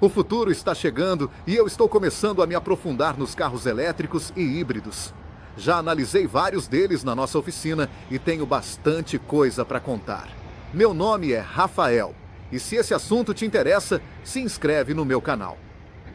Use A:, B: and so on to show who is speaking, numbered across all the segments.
A: O futuro está chegando e eu estou começando a me aprofundar nos carros elétricos e híbridos. Já analisei vários deles na nossa oficina e tenho bastante coisa para contar. Meu nome é Rafael e se esse assunto te interessa, se inscreve no meu canal.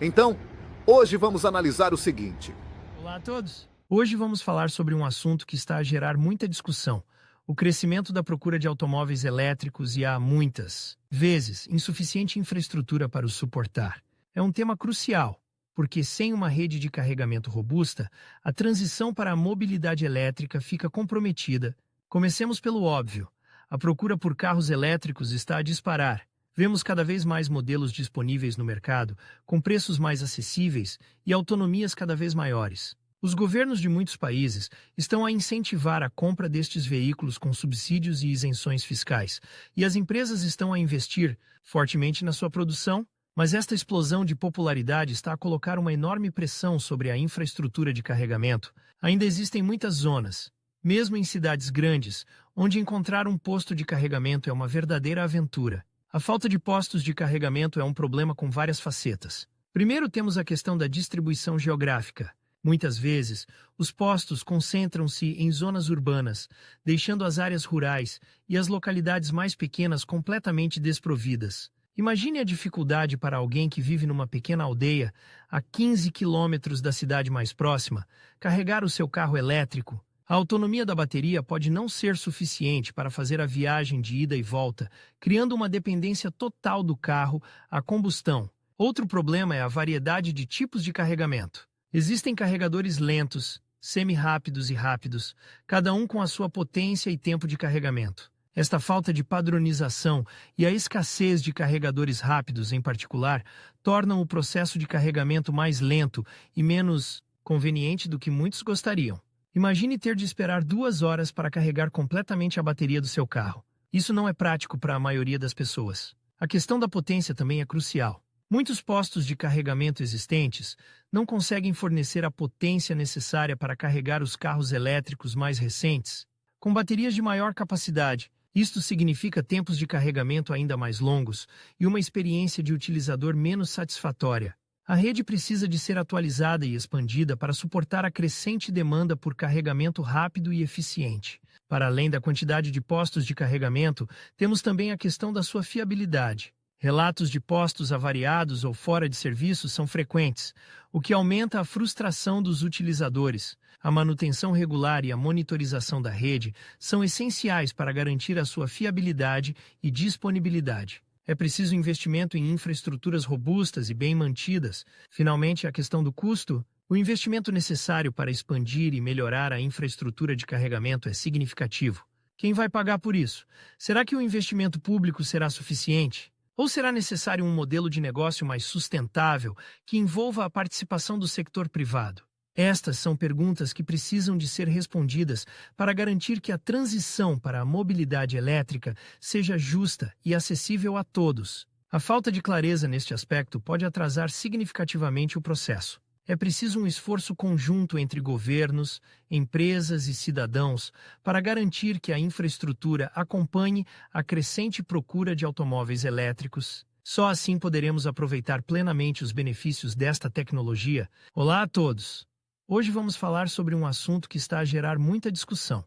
A: Então, hoje vamos analisar o seguinte.
B: Olá a todos! Hoje vamos falar sobre um assunto que está a gerar muita discussão: o crescimento da procura de automóveis elétricos e há muitas vezes insuficiente infraestrutura para os suportar. É um tema crucial, porque sem uma rede de carregamento robusta, a transição para a mobilidade elétrica fica comprometida. Comecemos pelo óbvio: a procura por carros elétricos está a disparar. Vemos cada vez mais modelos disponíveis no mercado, com preços mais acessíveis e autonomias cada vez maiores. Os governos de muitos países estão a incentivar a compra destes veículos com subsídios e isenções fiscais, e as empresas estão a investir fortemente na sua produção, mas esta explosão de popularidade está a colocar uma enorme pressão sobre a infraestrutura de carregamento. Ainda existem muitas zonas, mesmo em cidades grandes, onde encontrar um posto de carregamento é uma verdadeira aventura. A falta de postos de carregamento é um problema com várias facetas. Primeiro temos a questão da distribuição geográfica. Muitas vezes, os postos concentram-se em zonas urbanas, deixando as áreas rurais e as localidades mais pequenas completamente desprovidas. Imagine a dificuldade para alguém que vive numa pequena aldeia, a 15 quilômetros da cidade mais próxima, carregar o seu carro elétrico. A autonomia da bateria pode não ser suficiente para fazer a viagem de ida e volta, criando uma dependência total do carro à combustão. Outro problema é a variedade de tipos de carregamento. Existem carregadores lentos, semi-rápidos e rápidos, cada um com a sua potência e tempo de carregamento. Esta falta de padronização e a escassez de carregadores rápidos, em particular, tornam o processo de carregamento mais lento e menos conveniente do que muitos gostariam. Imagine ter de esperar 2 horas para carregar completamente a bateria do seu carro. Isso não é prático para a maioria das pessoas. A questão da potência também é crucial. Muitos postos de carregamento existentes não conseguem fornecer a potência necessária para carregar os carros elétricos mais recentes. Com baterias de maior capacidade, isto significa tempos de carregamento ainda mais longos e uma experiência de utilizador menos satisfatória. A rede precisa de ser atualizada e expandida para suportar a crescente demanda por carregamento rápido e eficiente. Para além da quantidade de postos de carregamento, temos também a questão da sua fiabilidade. Relatos de postos avariados ou fora de serviço são frequentes, o que aumenta a frustração dos utilizadores. A manutenção regular e a monitorização da rede são essenciais para garantir a sua fiabilidade e disponibilidade. É preciso investimento em infraestruturas robustas e bem mantidas. Finalmente, a questão do custo. O investimento necessário para expandir e melhorar a infraestrutura de carregamento é significativo. Quem vai pagar por isso? Será que o investimento público será suficiente? Ou será necessário um modelo de negócio mais sustentável que envolva a participação do setor privado? Estas são perguntas que precisam de ser respondidas para garantir que a transição para a mobilidade elétrica seja justa e acessível a todos. A falta de clareza neste aspecto pode atrasar significativamente o processo. É preciso um esforço conjunto entre governos, empresas e cidadãos para garantir que a infraestrutura acompanhe a crescente procura de automóveis elétricos. Só assim poderemos aproveitar plenamente os benefícios desta tecnologia. Olá a todos! Hoje vamos falar sobre um assunto que está a gerar muita discussão: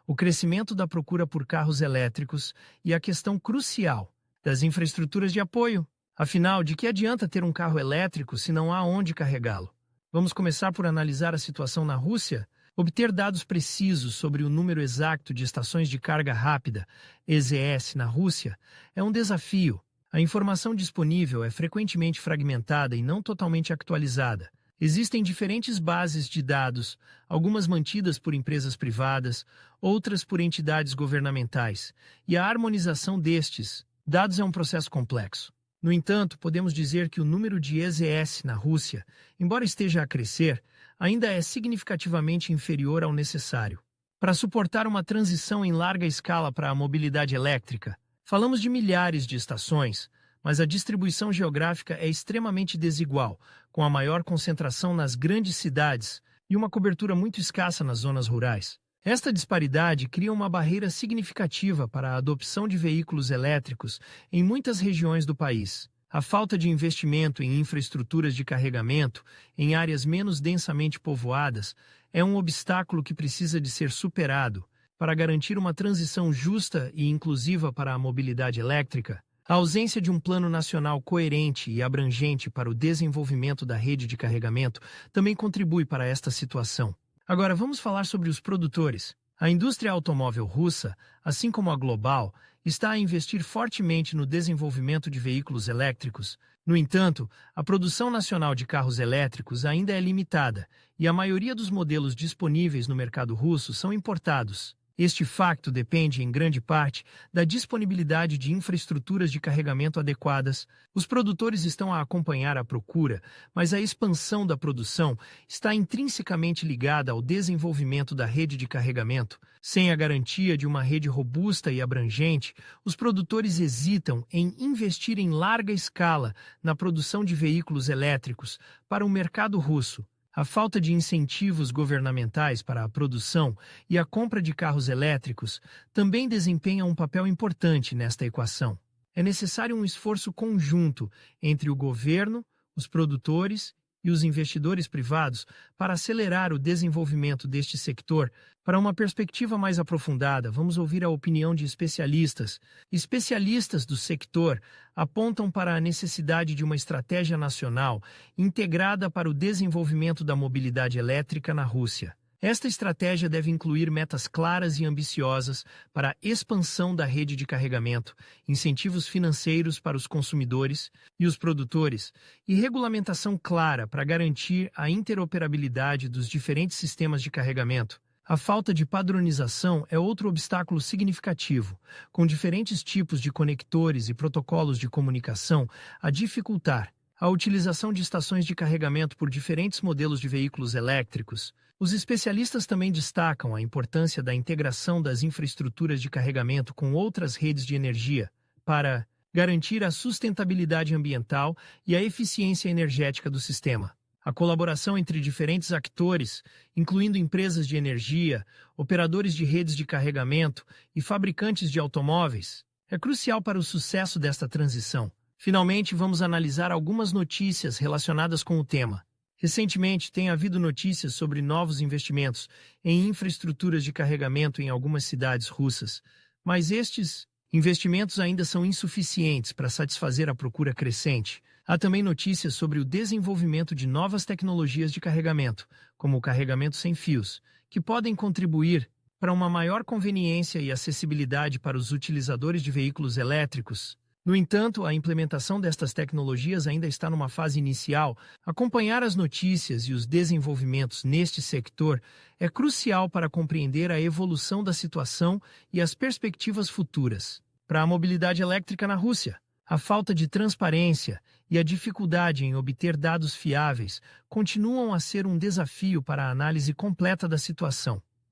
B: o crescimento da procura por carros elétricos e a questão crucial das infraestruturas de apoio. Afinal, de que adianta ter um carro elétrico se não há onde carregá-lo? Vamos começar por analisar a situação na Rússia. Obter dados precisos sobre o número exato de estações de carga rápida, EZS, na Rússia, é um desafio. A informação disponível é frequentemente fragmentada e não totalmente atualizada. Existem diferentes bases de dados, algumas mantidas por empresas privadas, outras por entidades governamentais, e a harmonização destes dados é um processo complexo. No entanto, podemos dizer que o número de EZS na Rússia, embora esteja a crescer, ainda é significativamente inferior ao necessário para suportar uma transição em larga escala para a mobilidade elétrica. Falamos de milhares de estações, mas a distribuição geográfica é extremamente desigual, com a maior concentração nas grandes cidades e uma cobertura muito escassa nas zonas rurais. Esta disparidade cria uma barreira significativa para a adopção de veículos elétricos em muitas regiões do país. A falta de investimento em infraestruturas de carregamento em áreas menos densamente povoadas é um obstáculo que precisa de ser superado para garantir uma transição justa e inclusiva para a mobilidade elétrica. A ausência de um plano nacional coerente e abrangente para o desenvolvimento da rede de carregamento também contribui para esta situação. Agora vamos falar sobre os produtores. A indústria automóvel russa, assim como a global, está a investir fortemente no desenvolvimento de veículos elétricos. No entanto, a produção nacional de carros elétricos ainda é limitada e a maioria dos modelos disponíveis no mercado russo são importados. Este facto depende, em grande parte, da disponibilidade de infraestruturas de carregamento adequadas. Os produtores estão a acompanhar a procura, mas a expansão da produção está intrinsecamente ligada ao desenvolvimento da rede de carregamento. Sem a garantia de uma rede robusta e abrangente, os produtores hesitam em investir em larga escala na produção de veículos elétricos para o mercado russo. A falta de incentivos governamentais para a produção e a compra de carros elétricos também desempenha um papel importante nesta equação. É necessário um esforço conjunto entre o governo, os produtores e os investidores privados para acelerar o desenvolvimento deste sector. Para uma perspectiva mais aprofundada, vamos ouvir a opinião de especialistas. Especialistas do sector apontam para a necessidade de uma estratégia nacional integrada para o desenvolvimento da mobilidade elétrica na Rússia. Esta estratégia deve incluir metas claras e ambiciosas para a expansão da rede de carregamento, incentivos financeiros para os consumidores e os produtores, e regulamentação clara para garantir a interoperabilidade dos diferentes sistemas de carregamento. A falta de padronização é outro obstáculo significativo, com diferentes tipos de conectores e protocolos de comunicação a dificultar a utilização de estações de carregamento por diferentes modelos de veículos elétricos. Os especialistas também destacam a importância da integração das infraestruturas de carregamento com outras redes de energia para garantir a sustentabilidade ambiental e a eficiência energética do sistema. A colaboração entre diferentes atores, incluindo empresas de energia, operadores de redes de carregamento e fabricantes de automóveis, é crucial para o sucesso desta transição. Finalmente, vamos analisar algumas notícias relacionadas com o tema. Recentemente, tem havido notícias sobre novos investimentos em infraestruturas de carregamento em algumas cidades russas, mas estes investimentos ainda são insuficientes para satisfazer a procura crescente. Há também notícias sobre o desenvolvimento de novas tecnologias de carregamento, como o carregamento sem fios, que podem contribuir para uma maior conveniência e acessibilidade para os utilizadores de veículos elétricos. No entanto, a implementação destas tecnologias ainda está numa fase inicial. Acompanhar as notícias e os desenvolvimentos neste sector é crucial para compreender a evolução da situação e as perspectivas futuras. Para a mobilidade elétrica na Rússia, a falta de transparência e a dificuldade em obter dados fiáveis continuam a ser um desafio para a análise completa da situação.